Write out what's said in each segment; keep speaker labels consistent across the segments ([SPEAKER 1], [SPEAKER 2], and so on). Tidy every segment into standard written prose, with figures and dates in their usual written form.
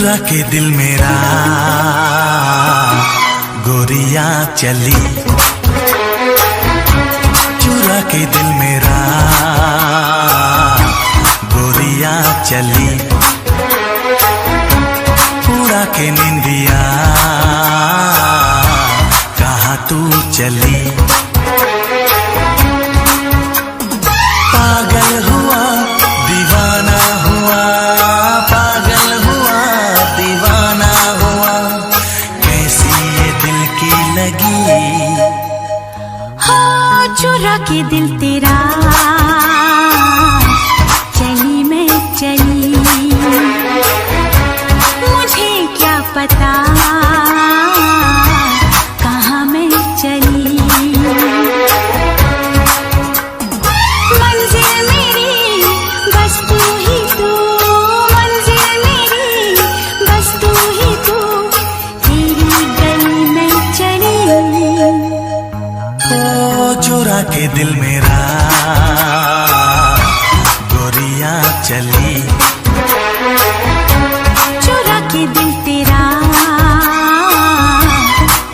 [SPEAKER 1] चुरा के दिल मेरा गोरियां चली, चुरा के दिल मेरा गोरियां चली, उड़ा के निंदिया कहाँ तू चली। पागल हुआ दीवाना हुआ, पागल हुआ दीवाना हुआ, कैसी ये दिल की लगी।
[SPEAKER 2] हाँ चुरा के दिल तेरा चली मैं चली, मुझे क्या पता कहाँ मैं चली। मंजिल मेरी बस तू ही तू, मंजिल मेरी बस तू ही तू, तेरी गली में चली।
[SPEAKER 1] ओ चुरा के दिल मेरा गोरियां चली,
[SPEAKER 2] चुरा के दिल तेरा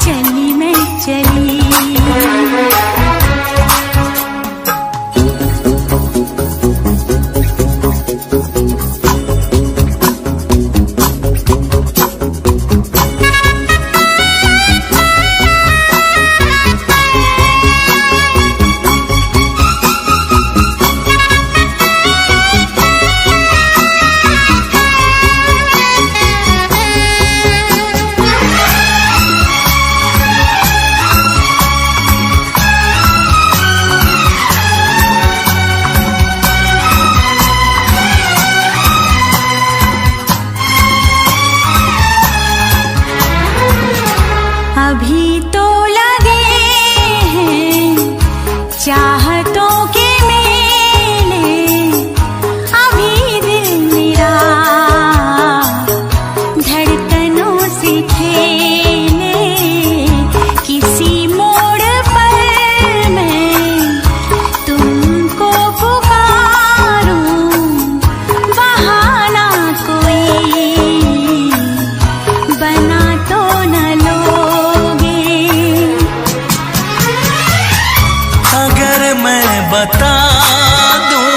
[SPEAKER 2] चली मैं चली। अभी तो लगे हैं चाहतों के मेले, अभी दिल मेरा धड़कनों से खेले, किसी मोड़ पर मैं तुमको पुकारूं, बहाना कोई बना तो न लो।
[SPEAKER 1] अगर मैं बता दूं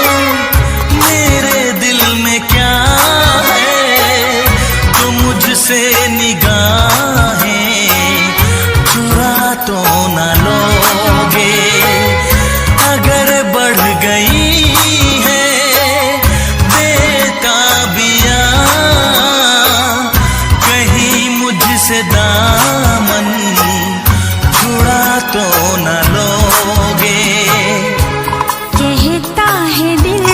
[SPEAKER 1] मेरे दिल में क्या है, तो मुझसे निगाहें चुरा तो न लोगे। अगर बढ़ गई है बेताबियां, कहीं मुझसे दामन छुड़ा तो न लोगे।
[SPEAKER 2] कहता है दिल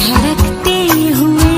[SPEAKER 2] धड़कते हुए,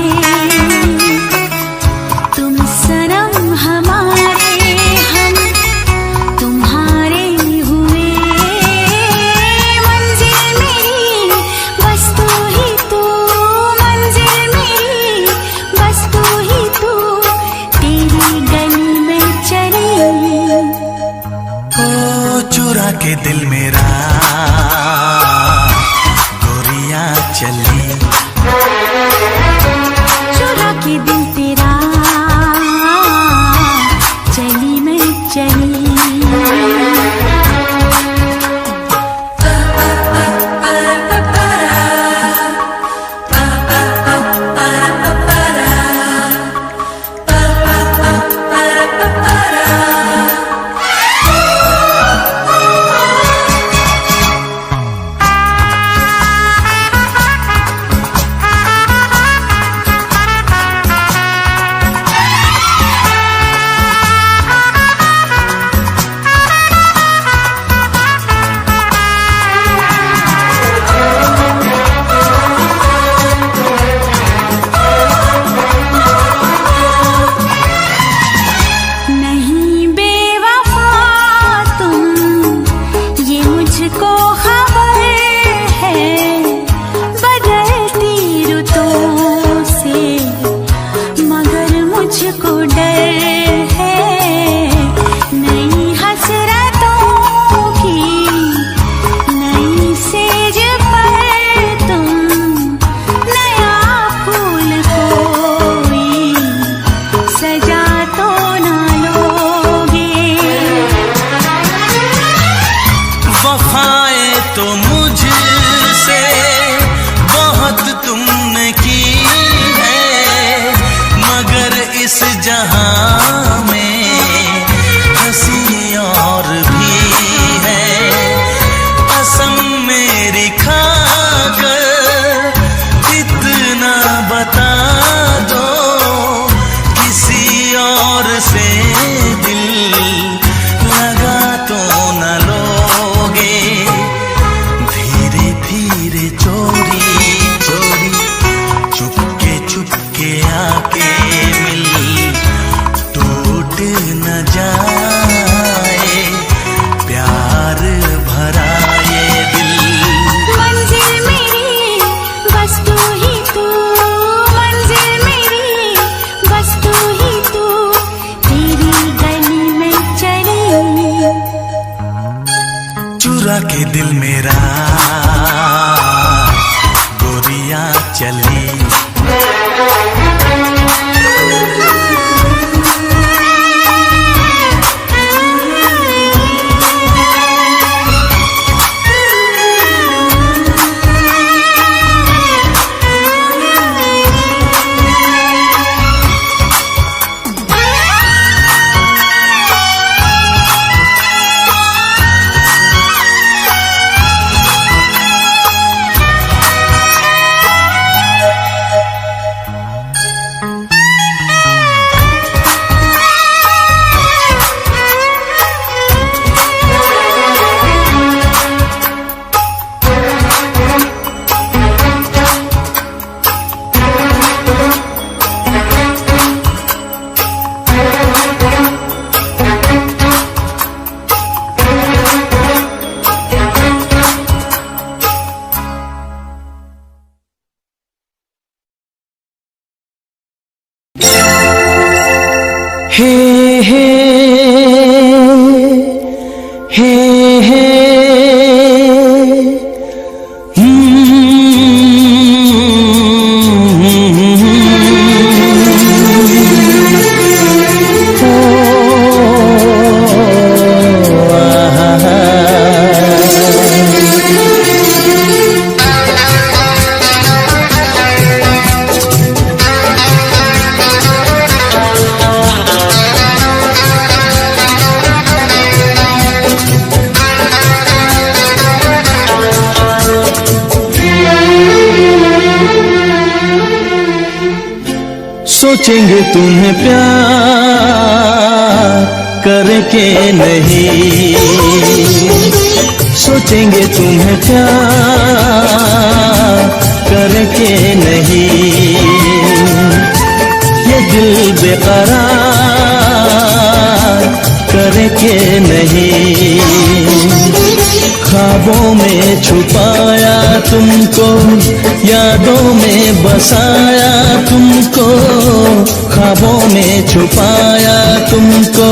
[SPEAKER 1] जहां में हंसी और भी है, कसम मेरी खाकर इतना बता दो, किसी और से दिल लगा तो न लोगे। धीरे धीरे चोरी चोरी चुपके चुपके आके मिल, टूट न जाए प्यार भरा ये दिल।
[SPEAKER 2] मंजिल मेरी बस तू ही तू, मंजिल मेरी बस तू ही तू, तेरी गली में चली
[SPEAKER 1] चुरा के दिल मेरा गोरियां चली।
[SPEAKER 3] हे हे हे हे सोचेंगे तुम्हें प्यार करके नहीं, सोचेंगे तुम्हें प्यार करके नहीं, ये दिल बेकरार करके नहीं। ख्वाबों में छुपाया तुमको, यादों में बसाया तुमको, ख्वाबों में छुपाया तुमको,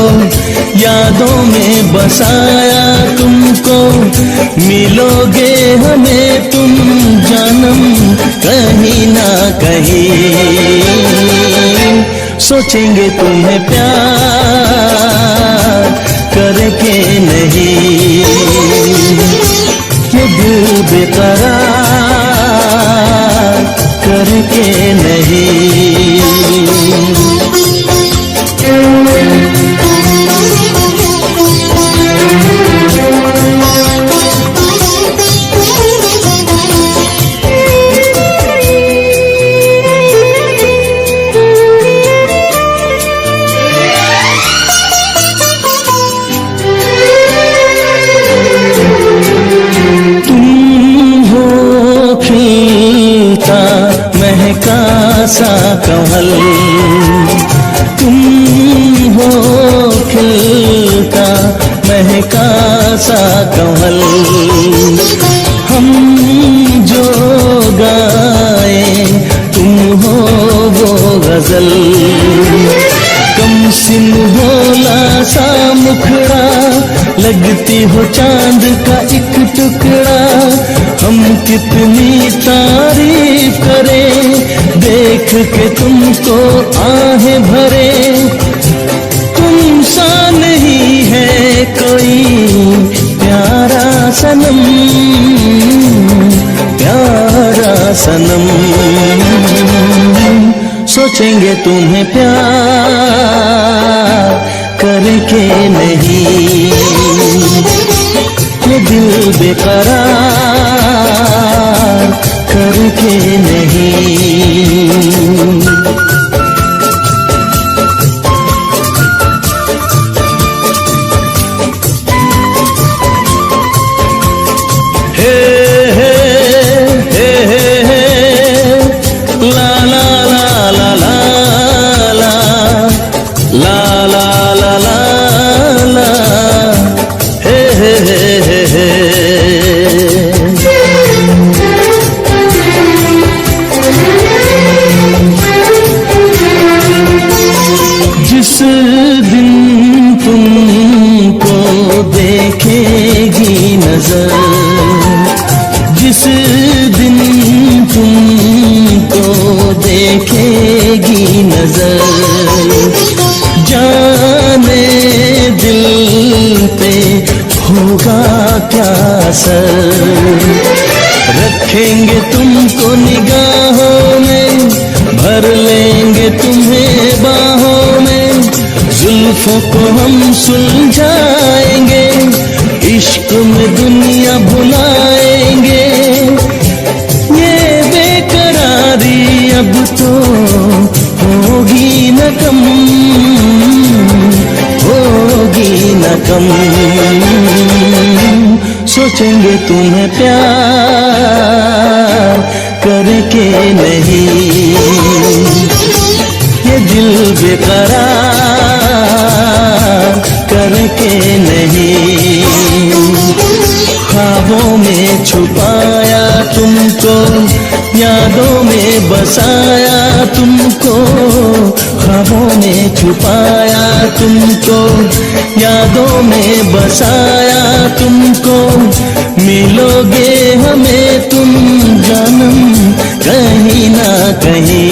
[SPEAKER 3] यादों में बसाया तुमको। मिलोगे हमें तुम जानम कहीं ना कहीं, सोचेंगे तुम्हें प्यार करके नहीं, ये दिल बेकरार करके नहीं। महका सा कमल, तुम हो खिलता महका सा कमल, हम जो गाए तुम हो वो गजल। कम सिन भोला सा मुखड़ा, लगती हो चांद का एक टुकड़ा। हम कितनी तारीफ करें, देख के तुमको आहें भरे। तुम सा नहीं है कोई प्यारा सनम, प्यारा सनम। सोचेंगे तुम्हें प्यार करके नहीं, ये दिल बेकरार करके नहीं। जिस दिन तुमको देखेगी नजर, जिस दिन तुमको देखेगी नजर, जाने दिल पे होगा क्या असर। रखेंगे तुमको निगाहों में, भर लेंगे तुम्हें बाहों में, जुल्फों को हम सुलझाएंगे, इश्क में दुनिया भुलाएंगे। ये बेकरारी अब तो होगी न कम, होगी न कम। सोचेंगे तुम्हें प्यार करके नहीं, ये दिल बेकरार करके नहीं। ख्वाबों में छुपाया तुमको, यादों में बसाया तुमको, ख्वाबों में छुपाया तुमको, यादों में बसाया तुमको। मिलोगे हमें तुम जन्म कहीं ना कहीं,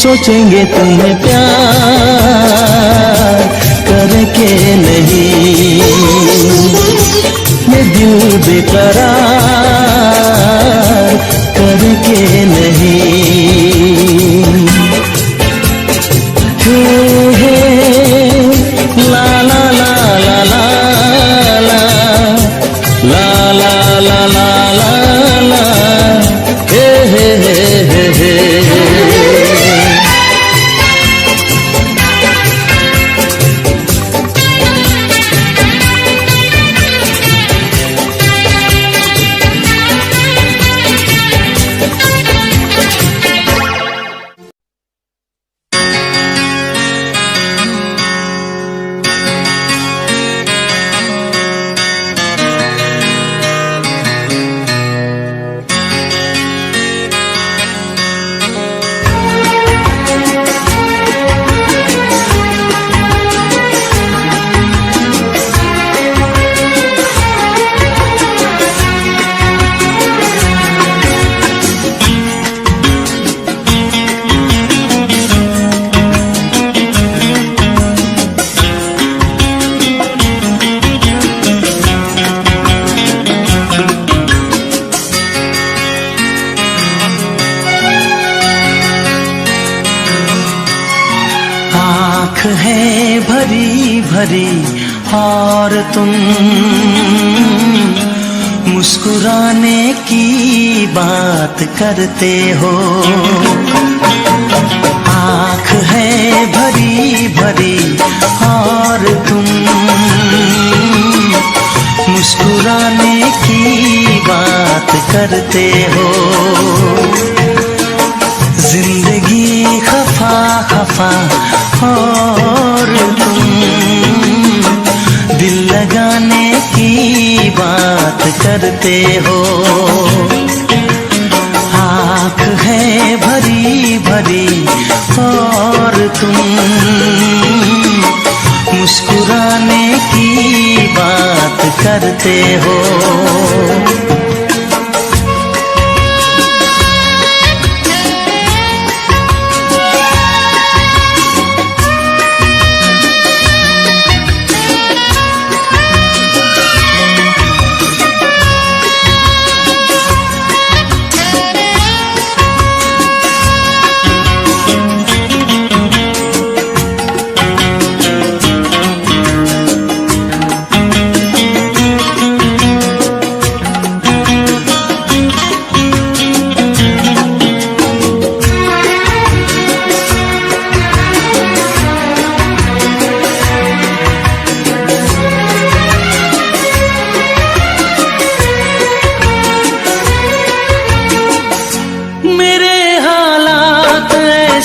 [SPEAKER 3] सोचेंगे तुम्हें प्यार करके नहीं, ये दिल बेकरार करके नहीं। हे ला ला ला ला ला ला ला ला ला ला ला, हे हे हे हे हे। आँख है भरी भरी और तुम मुस्कुराने की बात करते हो। आँख है भरी भरी और तुम मुस्कुराने की बात करते हो। जिंदगी खफा खफा और तुम दिल लगाने की बात करते हो। आँख है भरी भरी और तुम मुस्कुराने की बात करते हो।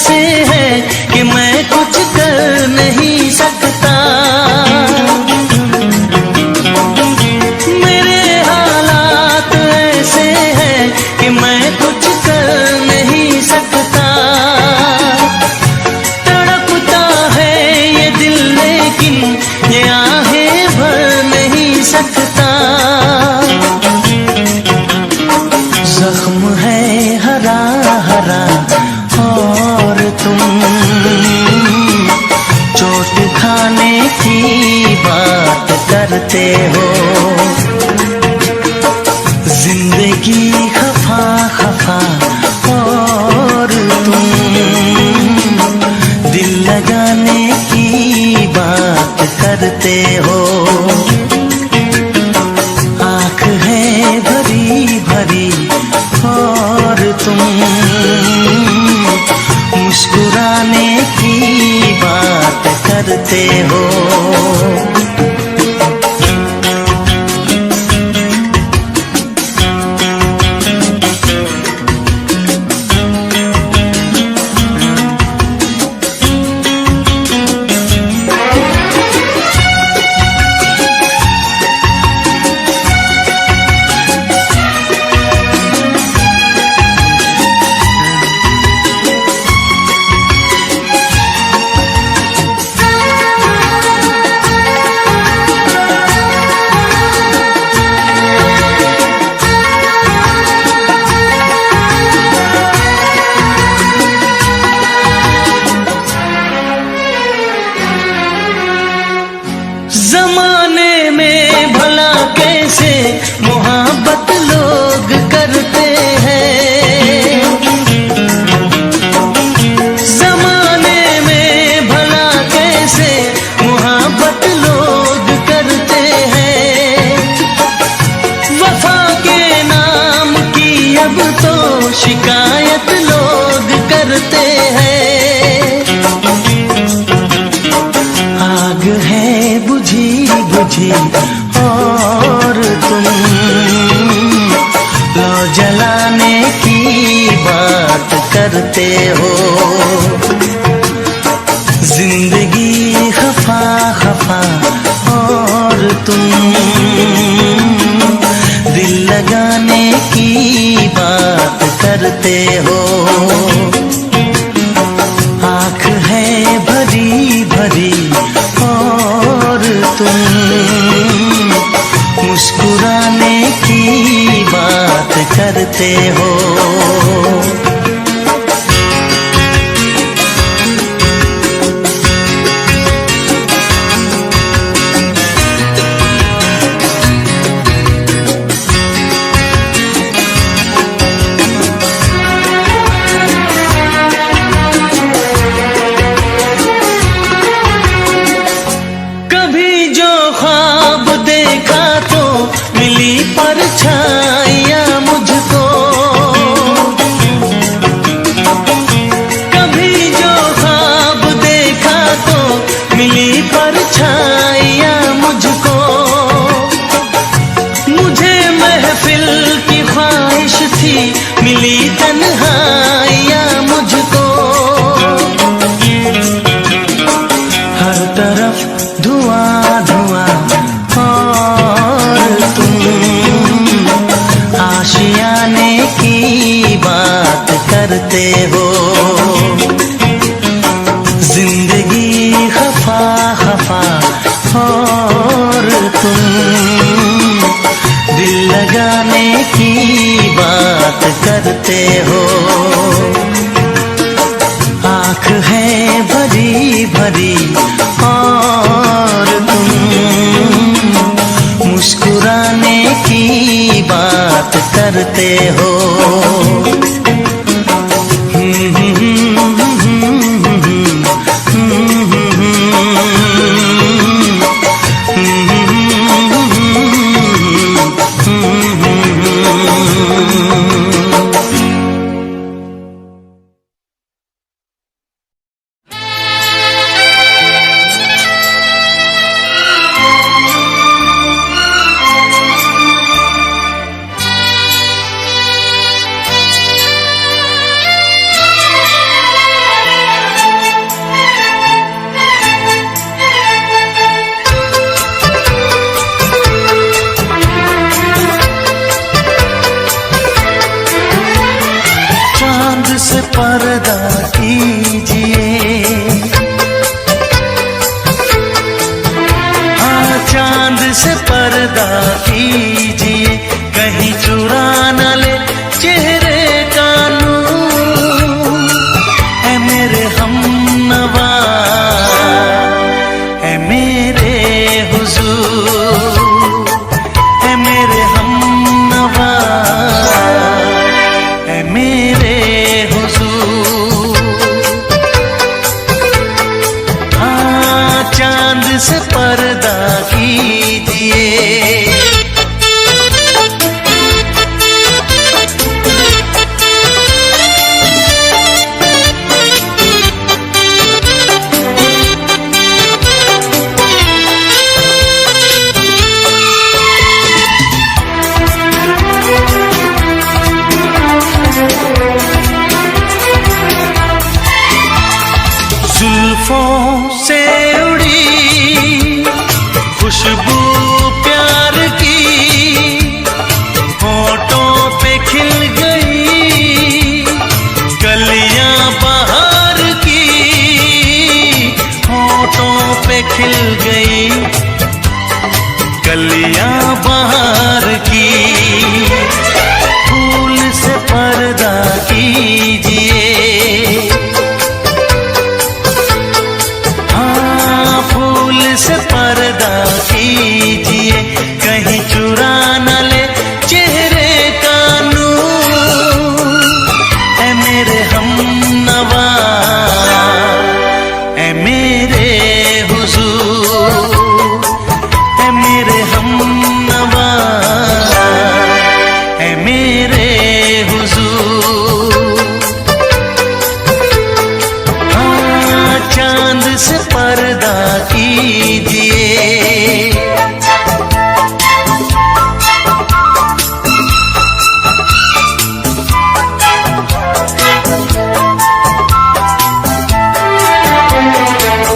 [SPEAKER 3] ऐसे हैं कि मैं कुछ कर नहीं सकता। मेरे हालात ऐसे हैं कि मैं कुछ कर नहीं सकता। तड़पता है ये दिल लेकिन ये आहें भर नहीं सकता। जख्म है हरा हरा और तुम चोट खाने की बात करते हो। जिंदगी खफा खफा और तुम दिल लगाने की बात करते हो। आँख है भरी भरी और तुम मुस्कुराने की बात करते हो। जमाने में भला कैसे मोहब्बत लोग करते हैं। जमाने में भला कैसे मोहब्बत लोग करते हैं। वफा के नाम की अब तो शिकायत लोग करते हैं। आग है बुझी बुझी और तुम लो जलाने की बात करते हो। जिंदगी खफा खफा और तुम दिल लगाने की बात करते हो। आँख है भरी भरी और तुम मुस्कुराने की बात करते हो। कभी जो ख्वाब देखा तो मिली परछाइयाँ मुझको। कभी जो ख्वाब देखा तो मिली परछाइयाँ मुझको। मुझे महफिल की ख्वाहिश थी मिली तन्हाइयाँ मुझको। हर तरफ धुआं धुआं और तुम आशियाने की बात करते हो। जिंदगी खफा खफा और तुम दिल लगाने की बात करते हो। आँख है भरी भरी और तुम मुस्कुराने की बात करते हो। चांद से पर्दा कीजिए, हाँ चांद से पर्दा कीजिए, कहीं चुरा न ले चेहरे का नूर। है मेरे हमनवा, है मेरे हुजूर, है मेरे हमनवा, है मेरे हुजूर। हाँ चांद से पर्दा कीजिए। जुल्फों से उड़ी खुशबू प्यार की, होठों पे खिल गई कलियां बहार की, होठों पे खिल गई कलियां बहार की। फूल से पर्दा कीजिए, से पर्दा कीजिए, कहीं चुरा न ले चेहरे का नूर। है मेरे हमनवा, है मेरे हुजूर, है मेरे हमनवा, है मेरे हुजूर। हाँ चांद से पर्दा कीजिए।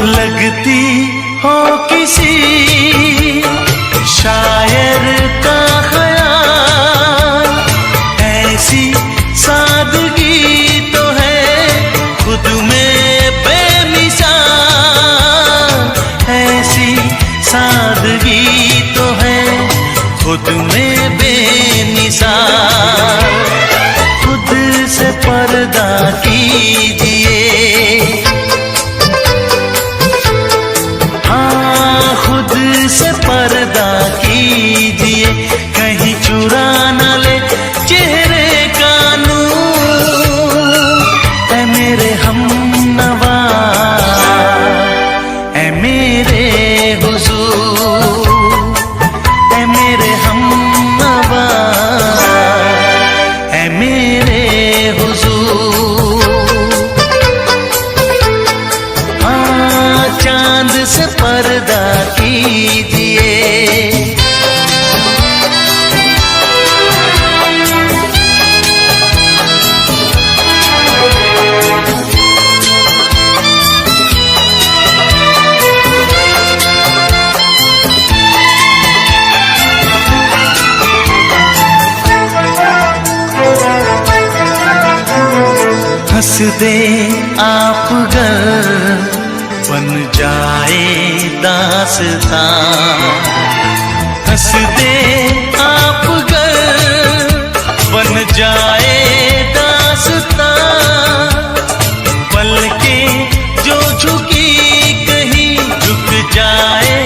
[SPEAKER 3] लगती हो किसी शायर का ख्याल, ऐसी सादगी तो है खुद में बेमिसाल, ऐसी सादगी तो है खुद में बेमिसाल। खुद से पर्दा कीजिए, हाँ खुद से पर्दा कीजिए, कहीं चुरा न ले चेहरे का नूर। है मेरे हमनवा, है मेरे हुजूर, है मेरे हमनवा, है मेरे हुजूर। हाँ चांद से पर्दा कीजिए। हंस दे आप गर बन जाए दास्तां, हंस दे आप गर बन जाए दास्तां। पलकें जो झुकी कहीं झुक जाए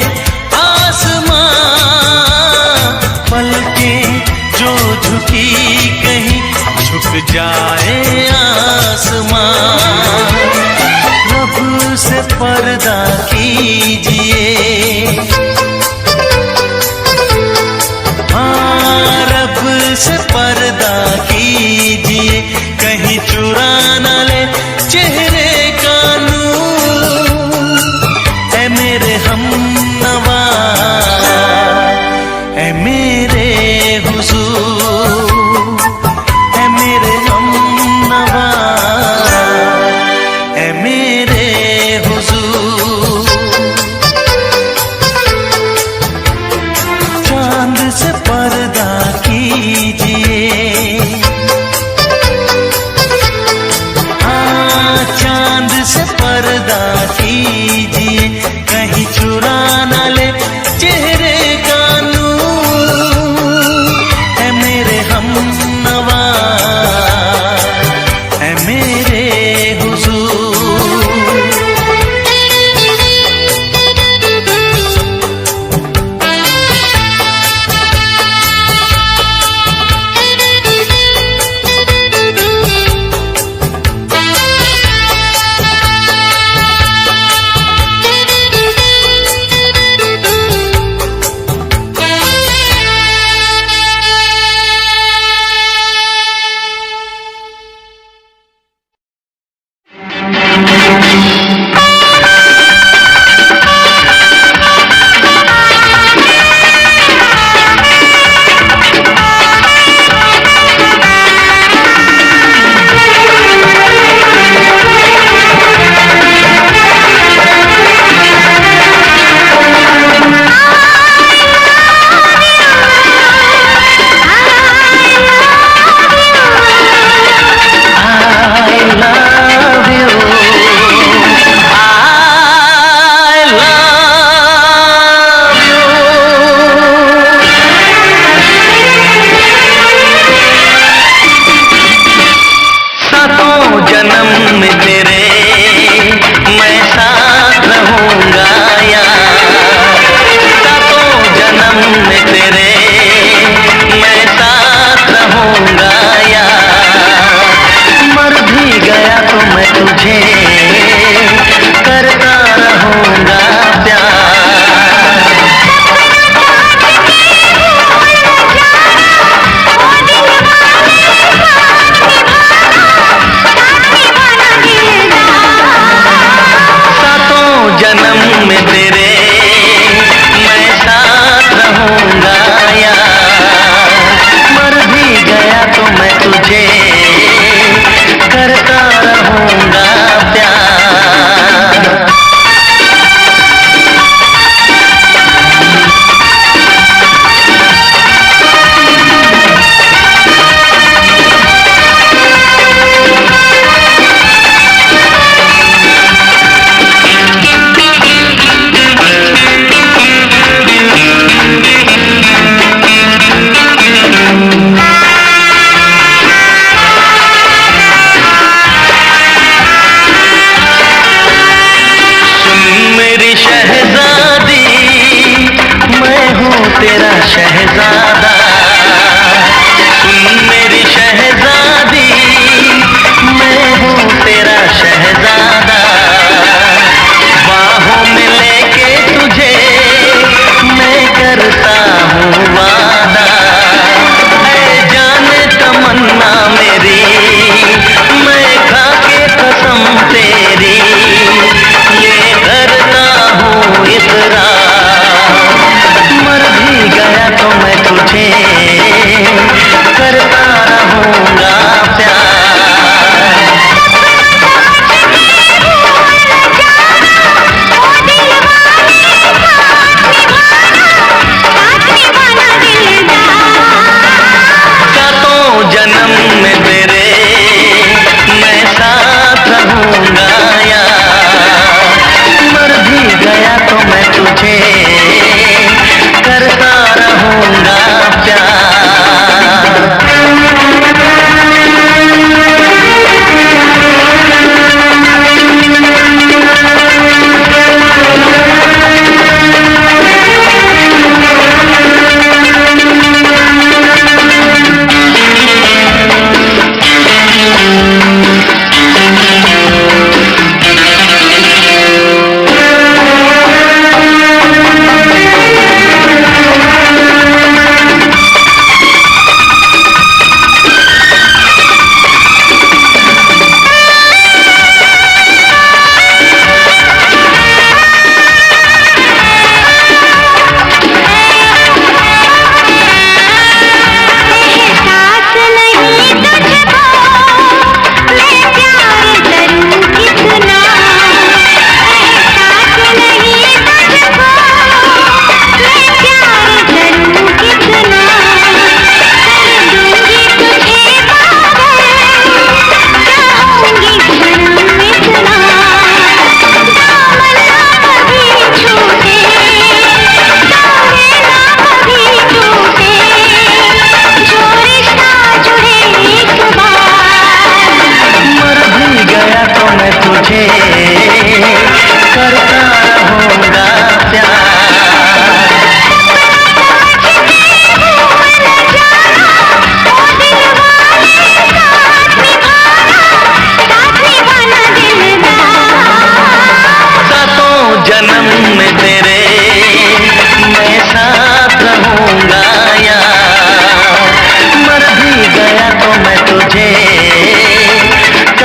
[SPEAKER 3] आसमां, पलकें जो झुकी कहीं झुक जाए आसमां। रब से पर्दा कीजिए, हाँ तेरे हुजूर।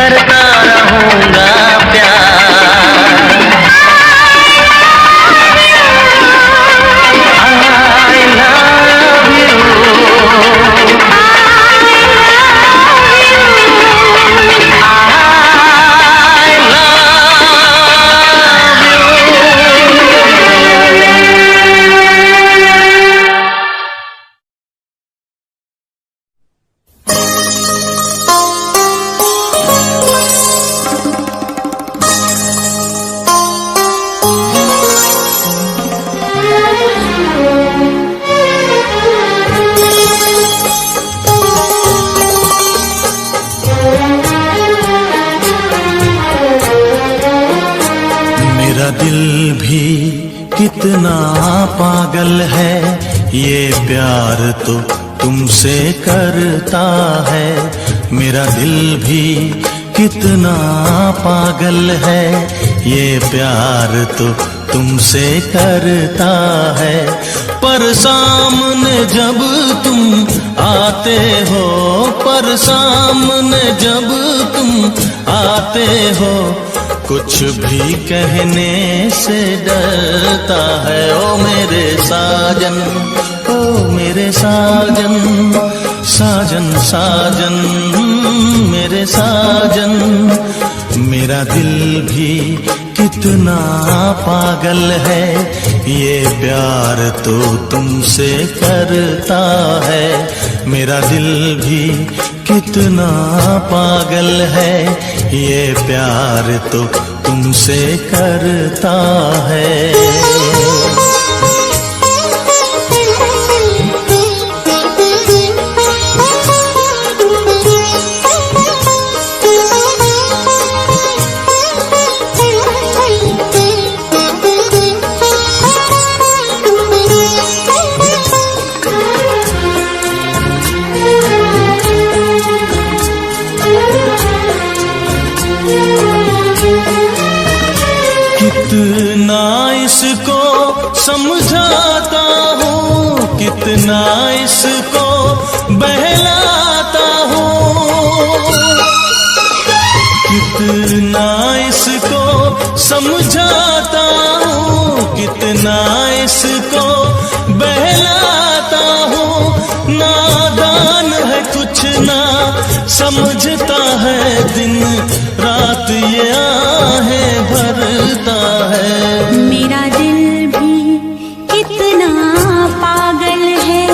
[SPEAKER 3] करता रहूंगा प्यार। I love you,
[SPEAKER 1] मेरा दिल भी कितना पागल है, ये प्यार तो तुमसे करता है। मेरा दिल भी कितना पागल है, ये प्यार तो तुमसे करता है। पर सामने जब तुम आते हो, पर सामने जब तुम आते हो, कुछ भी कहने से डरता है। ओ मेरे साजन, ओ मेरे साजन, साजन साजन मेरे साजन। मेरा दिल भी कितना पागल है, ये प्यार तो तुमसे करता है। मेरा दिल भी कितना पागल है, ये प्यार तो तुमसे करता है। कितना इसको समझाता हूँ, कितना इसको बहलाता हूँ, कितना इसको समझाता हूँ, कितना इसको बहलाता हूँ। नादान है कुछ ना समझता है, दिन रात ये आहें भरता है।
[SPEAKER 2] मेरा दिल भी कितना पागल है,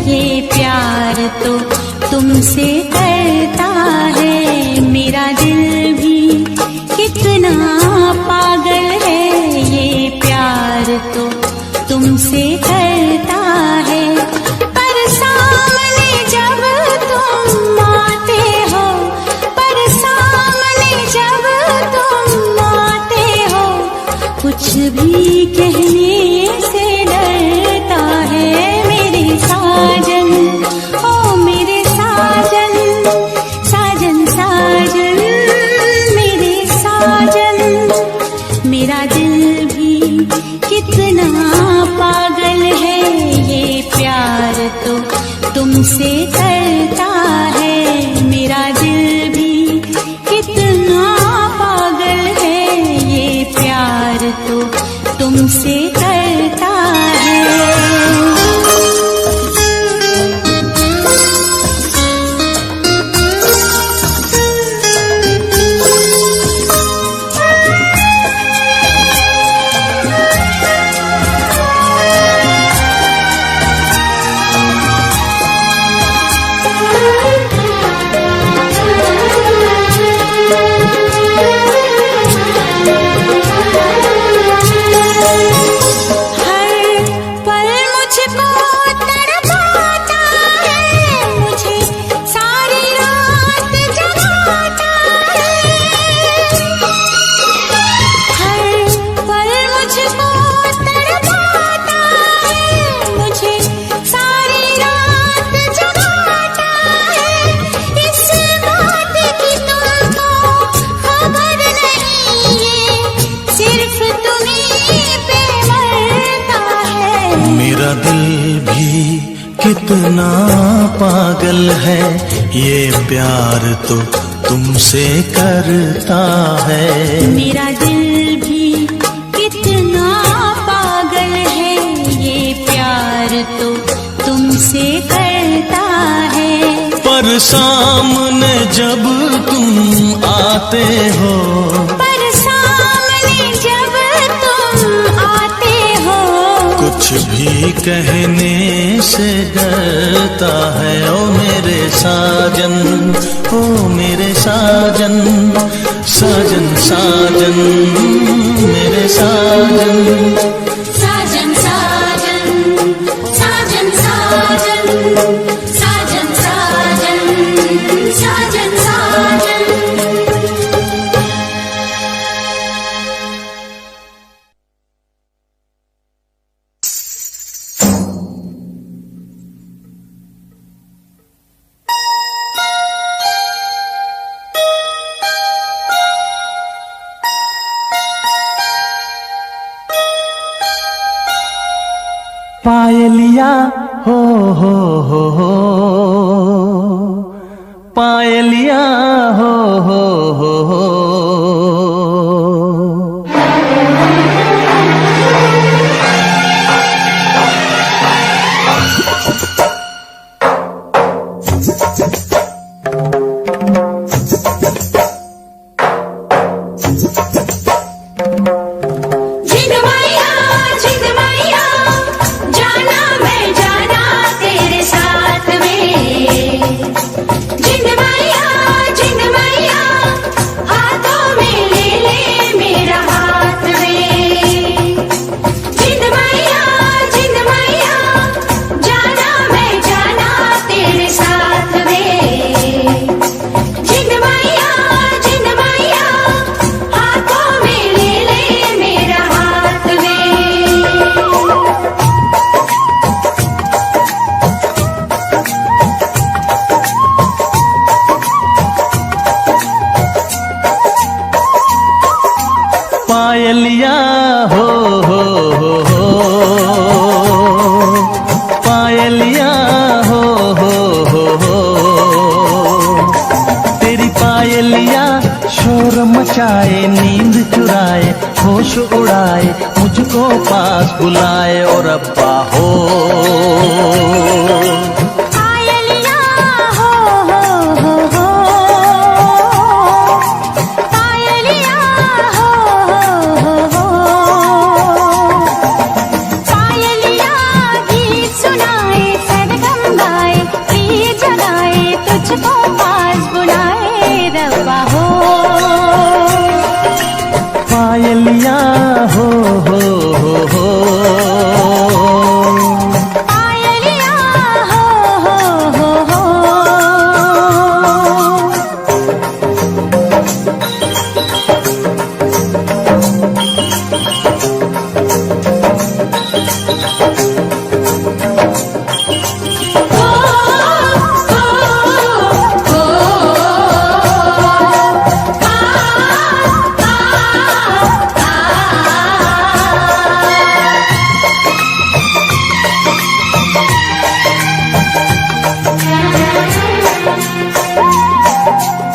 [SPEAKER 2] ये प्यार तो तुमसे करता है। मेरा दिल भी कितना पागल है, ये प्यार तो तुमसे करता है। पर सामने जब तुम आते हो, पर सामने जब तुम आते हो, कुछ भी कहने से डरता है। मेरे साजन, ओ मेरे साजन, साजन साजन मेरे साजन। मेरा दिल भी कितना पागल है, ये प्यार तो तुमसे करता है। मेरा दिल भी कितना पागल है, ये प्यार तो तुमसे करता है।
[SPEAKER 1] कितना पागल है, ये प्यार तो तुमसे करता है।
[SPEAKER 2] मेरा दिल भी कितना पागल है, ये प्यार तो तुमसे करता है।
[SPEAKER 1] पर सामने जब तुम आते हो,
[SPEAKER 2] पर सामने जब तुम आते हो,
[SPEAKER 1] कुछ भी कहने से डरता है। ओ मेरे साजन, ओ मेरे साजन, साजन साजन मेरे साजन।
[SPEAKER 2] साजन साजन साजन साजन साजन साजन साजन साजन।
[SPEAKER 3] पायलिया हो हो, पायलिया हो हो। पायलिया हो हो, पायलिया हो हो। तेरी पायलिया शोर मचाए, नींद चुराए, होश उड़ाए, मुझको पास बुलाए और अब्बा हो। पायलिया हो हो,
[SPEAKER 2] पायलिया हो।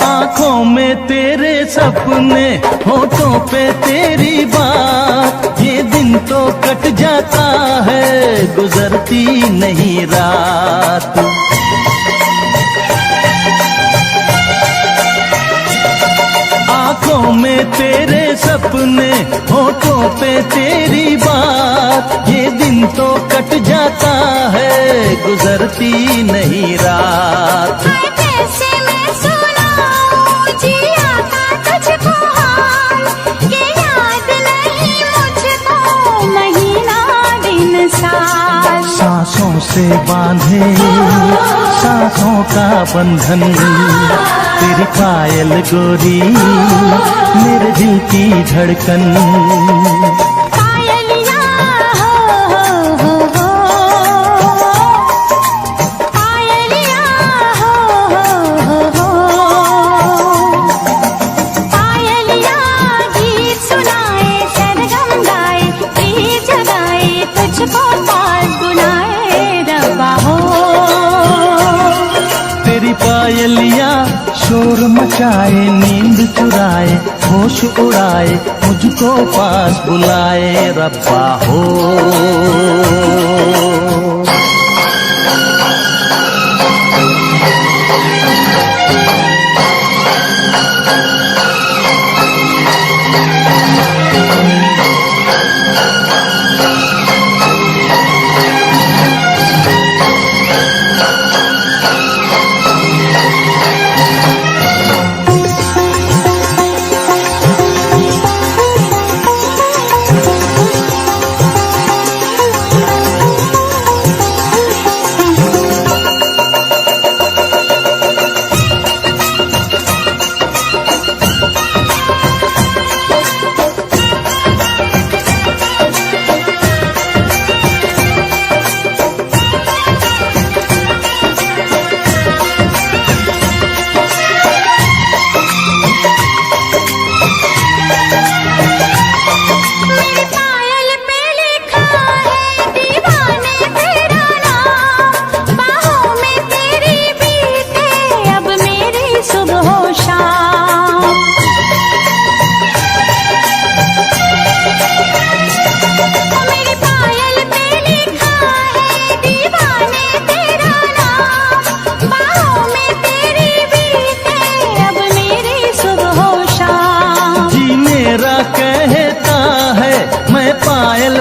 [SPEAKER 3] आँखों में तेरे सपने, होठों पे तेरी बात, ये दिन तो कट जाता है, गुजरती नहीं रात। आँखों में तेरे सपने, होठों पे तेरी बात, ये दिन तो कट जाता है, गुजरती नहीं रात।
[SPEAKER 2] कैसे मैं सुनाऊं जिया का तुझको हाल, ये याद नहीं मुझको महीना दिन साल।
[SPEAKER 3] सांसों से बांधे सांसों का बंधन, तेरी पायल गोरी मेरे दिल की धड़कन।
[SPEAKER 2] पायलिया हो, पायलिया हो। पायलिया गीत सुनाए, सरगम गाए, गीत जगाए, तुझको पास बुलाए रब्बा हो।
[SPEAKER 3] तेरी पायलिया शोर मचा मचाए, नींद चुराए, होश उड़ाए, मुझको पास बुलाए रब्बा हो।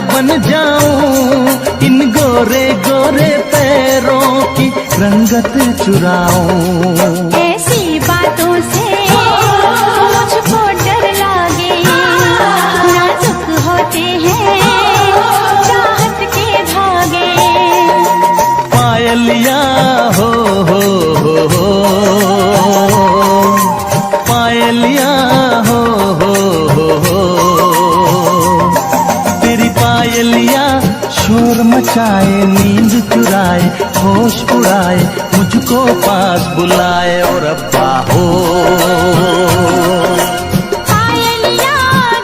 [SPEAKER 3] बन जाऊं, इन गोरे गोरे पैरों की रंगत चुराऊं।
[SPEAKER 2] ऐसी बातों से मुझको डर लागे, नाजुक होते हैं चाहत के धागे।
[SPEAKER 3] पायलिया हो पायलिया हो तेरी पायलिया शोर मचाए, नींद चुराए, होश उड़ाए, मुझको पास बुलाए और रब्बा हो।
[SPEAKER 2] पायलिया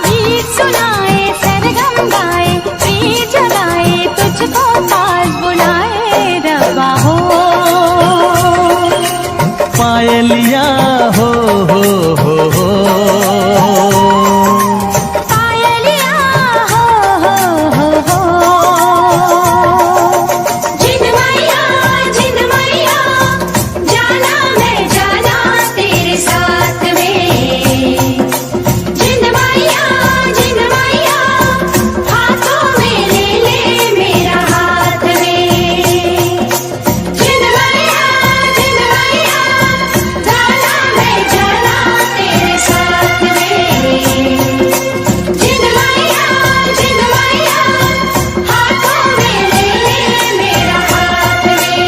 [SPEAKER 2] गीत सुनाए, सरगम गाए, प्रीत जगाए, तुझको पास बुलाए रब्बा हो।
[SPEAKER 3] पायलिया हो
[SPEAKER 2] पायलिया हो जिन मैया जाना मैं जाना तेरे साथ में। जिन मैया हाथों में ले ले मेरा हाथ में। जिन मैया जाना मैं जाना तेरे साथ में। जिन मैया हाथों में ले ले मेरा हाथ में।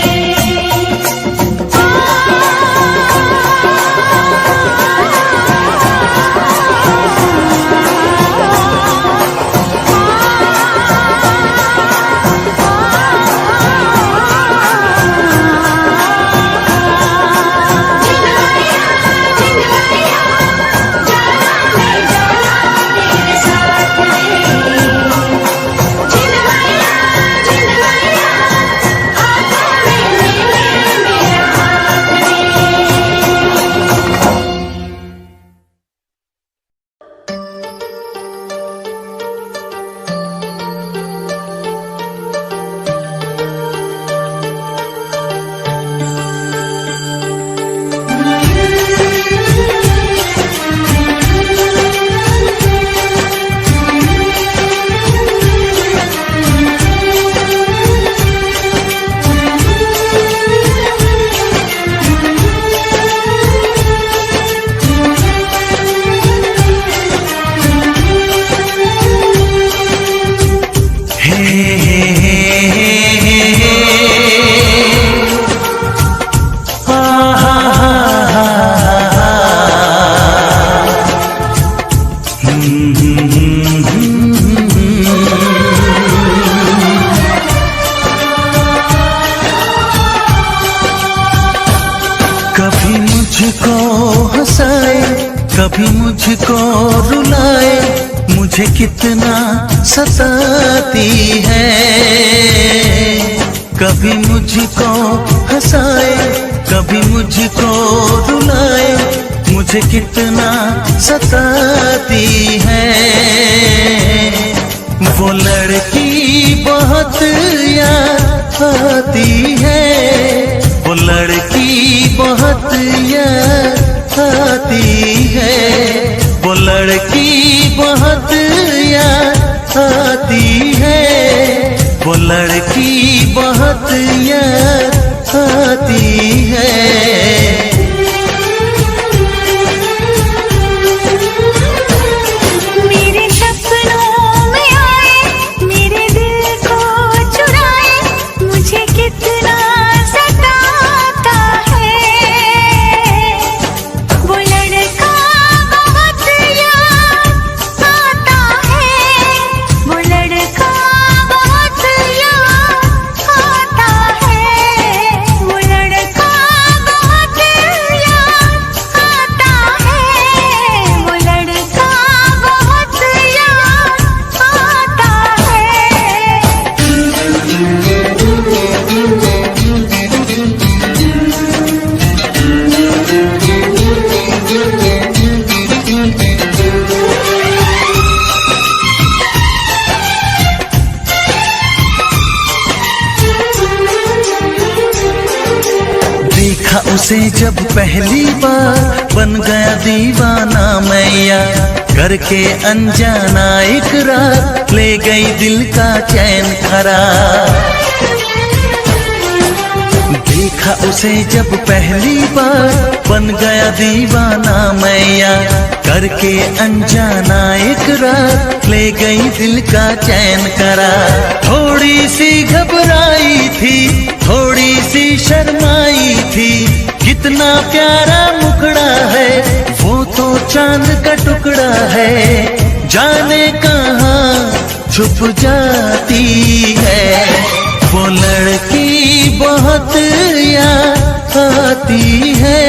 [SPEAKER 1] कभी मुझको हंसाए, कभी मुझको रुलाए, मुझे कितना सताती है। कभी मुझको हंसाए, कभी मुझको रुलाए, मुझे कितना सताती है। वो लड़की बहुत याद आती है, वो लड़की बहुत याद आती है, वो लड़की बहुत याद आती है, वो लड़की बहुत याद आती है।
[SPEAKER 2] मेरे सपनों में आए, मेरे दिल को चुराए, मुझे कितना सताता है। वो लड़का बहुत याद आता है, वो लड़का बहुत याद आता है, वो लड़का बहुत याद आता है, वो लड़का बहुत याद आता
[SPEAKER 1] देखा उसे जब पहली बार बन गया दीवाना मैया, करके अनजाना इकरार ले गई दिल का चैन करार। देखा उसे जब पहली बार बन गया दीवाना मैया, करके अनजाना इकरार ले गई दिल का चैन करार। थोड़ी सी घबराई थी, थोड़ी सी शर्माई थी, कितना प्यारा मुखड़ा है, वो तो चांद का टुकड़ा है, जाने कहाँ छुप जाती है। वो लड़की बहुत याद आती है,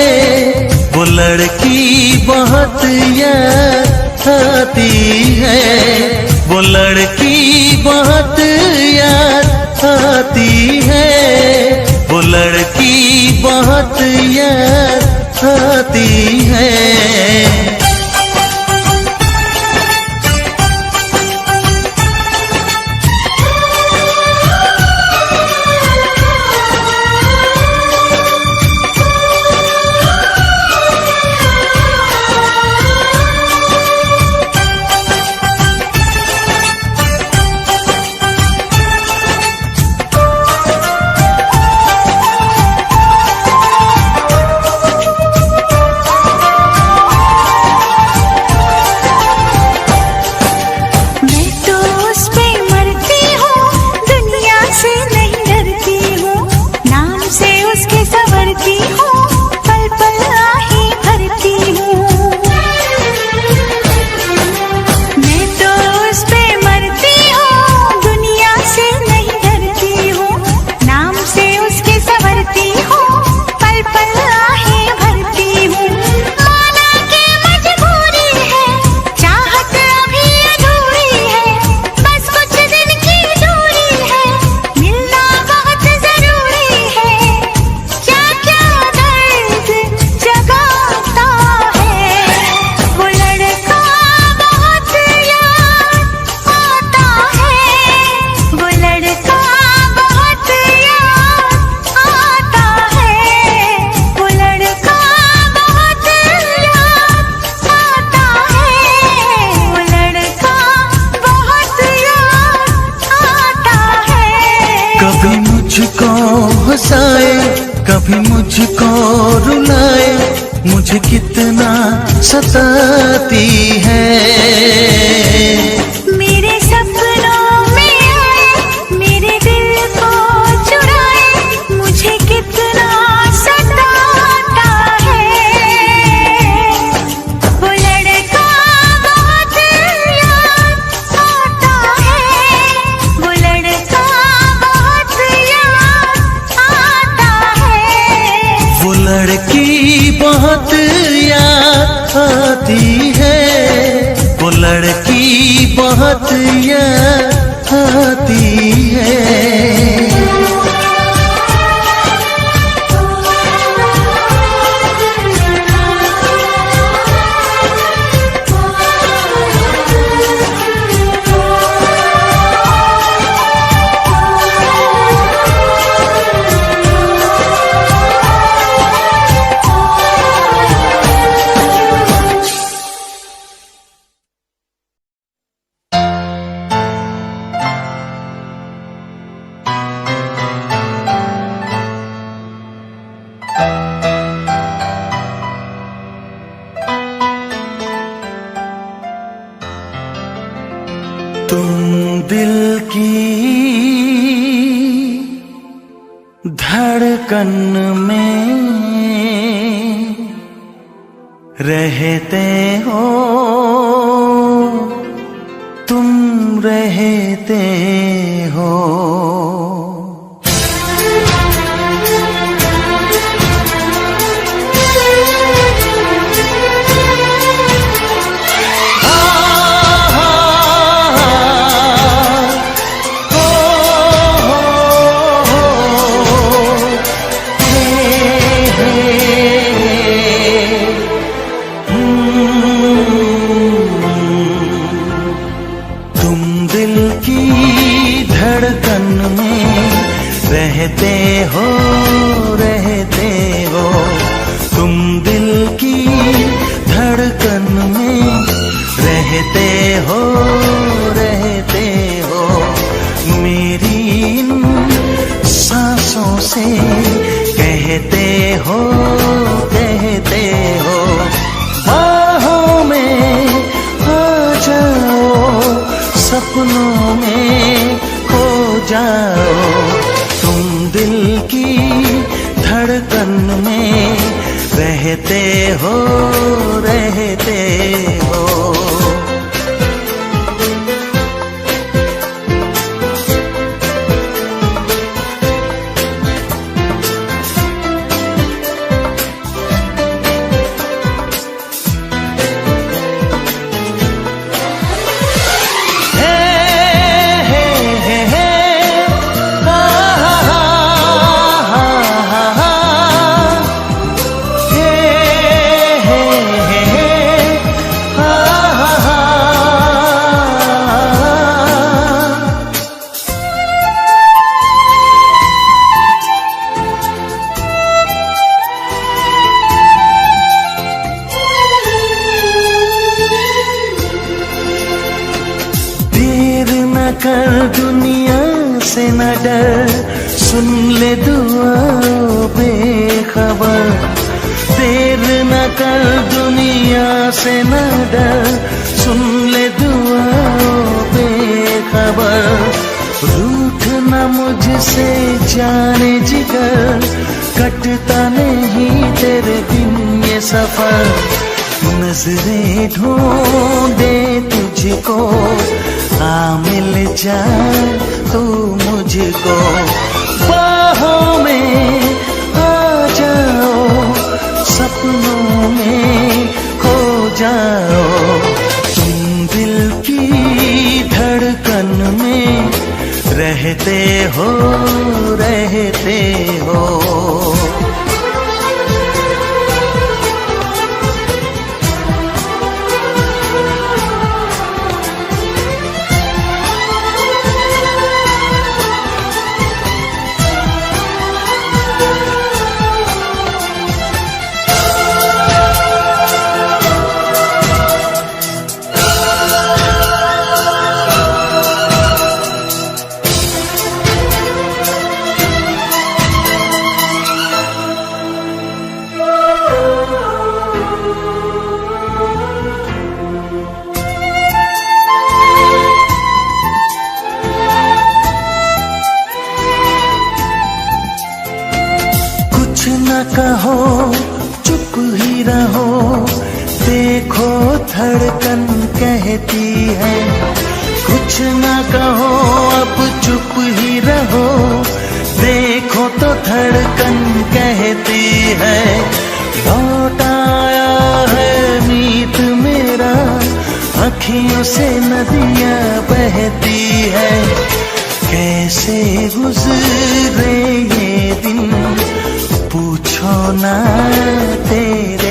[SPEAKER 1] वो लड़की बहुत याद आती है, वो लड़की बहुत याद आती है, वो लड़की बहुत याद आती है।
[SPEAKER 2] मैं तो उस पे मरती हूँ, दुनिया से नहीं डरती हूँ, नाम से उसके संवरती हूँ, पल पल आहे भरती हूँ। मैं तो उस पे मरती हूँ, दुनिया से नहीं डरती हूँ, नाम से उसके संवरती हूँ, पल पल आहे भरती हूँ। माना के मजबूरी है, चाहत अभी अधूरी है, बस कुछ दिन की दूरी है, मिलना बहुत जरूरी है। क्या क्या दर्द जगाता है, वो लड़का बहुत याद आता है, वो लड़का बहुत याद आता है, वो लड़का बहुत याद आता है, वो लड़का बहुत याद आता है।
[SPEAKER 1] कभी मुझको हंसाए, कभी मुझको रुलाए, मुझे कितना सताती है।
[SPEAKER 2] मेरे सपनों में आए, मेरे दिल को चुराए, मुझे कितना सताता है। वो लड़का बहुत याद आता है, वो लड़का बहुत याद आता है,
[SPEAKER 1] वो लड़की बहुत याद आती है, वो लड़की बहुत याद आती है। तुम दिल की धड़कन में रहते हो, तुम रहते हो। धड़कन में रहते हो, रहते हो। तुम दिल की धड़कन में रहते हो, रहते हो। मेरी इन सांसों से कहते हो, कहते हो। बाहों में आ जाओ, सपनों में खो जाओ। तुम दिल की धड़कन में रहते हो, रहते हो। कर दुनिया से न डर, सुन ले दुआ बेखबर। देर न कर दुनिया से न डर, सुन ले दुआ बेखबर। रूठ न मुझसे जाने जिगर, कटता नहीं तेरे बिन ये सफर। नजरें ढूंढे तुझको, आ मिल जाए तू मुझको। बाहों में आ जाओ, सपनों में खो जाओ। तुम दिल की धड़कन में रहते हो, रहते हो। कहो चुप ही रहो, देखो धड़कन कहती है। कुछ न कहो अब चुप ही रहो, देखो तो धड़कन कहती है। लौट आया है मीत मेरा, अखियों से नदियां बहती है। कैसे गुजरे ये दिन पूछो ना तेरे